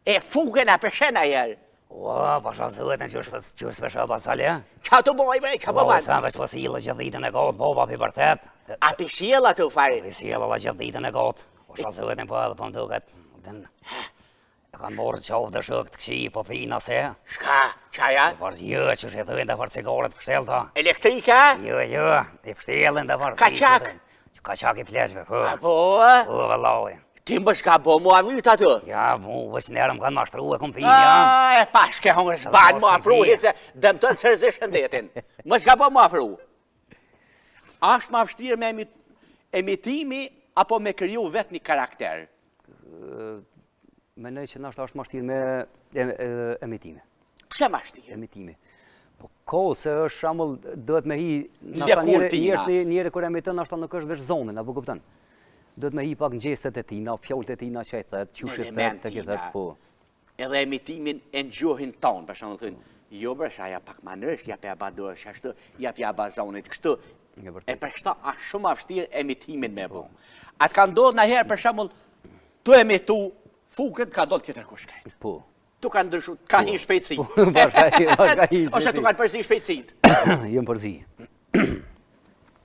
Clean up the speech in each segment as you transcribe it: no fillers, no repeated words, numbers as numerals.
E fuken a përshen ajer. Ua, pasha zëvetën që është shpesha pasale, ja? Qa të boj, bre, qa po Ua, ban? sa veç fosilë që ditën e gotë, boba pi vërtet. A pishjela të fare? Fosilë la që ditën e gotë. Pasha zëvetën po edhe po më duket. E kanë morë qofë dhe shëk të këqi, po fina se. Shka, qaja? Por jo, që shë thëjnë dhe farë cigaret fështelta. Elektrika? Jo, i fështelën dhe farë. Kaqak? Kaqak i fleshve, po. A po? Po, vëllohi. Ti më shka bo mua vyt atë? Ja, mu, vëq nërëm kanë mashtru e kom finë, ja. E paske hongër s'ban mua afru, hitë se dëmë të sërzi shëndetin. Më shka bo mua afru. Ashtë ma vështirë me emitimi, apo me kriju vetë një karakter? Menoj që nashta është mashtirë me emitime. Pse ma vështirë? Emitime. Po ko se është shamull, duhet me hi, Lëkurtina. njëre kër emitën, nashta nuk është veç zonën, apo kuptën. Duhet me hi pak ngjestet e tina, fjallët e tina që e thëtë, qyshit thëtë, të këtë thëtë, po. Edhe emitimin e në gjuhin tonë, për shumë të thënë, jo bërë, ja pak manërsh, ja për abadorë, shashtë, ja për abazonit, kështu. E për shta, a shumë avështirë emitimin me bu. Atë ka ndodhë në herë, për shumë, të emitu, fukët ka ndodhë këtër kushkajt. Po. Tu ka ndryshu, ka hinë shpejtësi. Bashka hinë Ose tu kanë përzi shpejtësit. Jem përzi.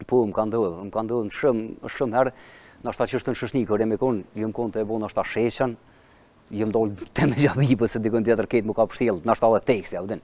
Po, më ka ndodhë në shumë herë, nashta që është në shëshni, kër e me konë, jem konë të e bo nashta sheqen, jem dollë të me gjadhipë, se dikën tjetër ketë më ka pështjelë, nashta dhe tekst, ja, vëdin.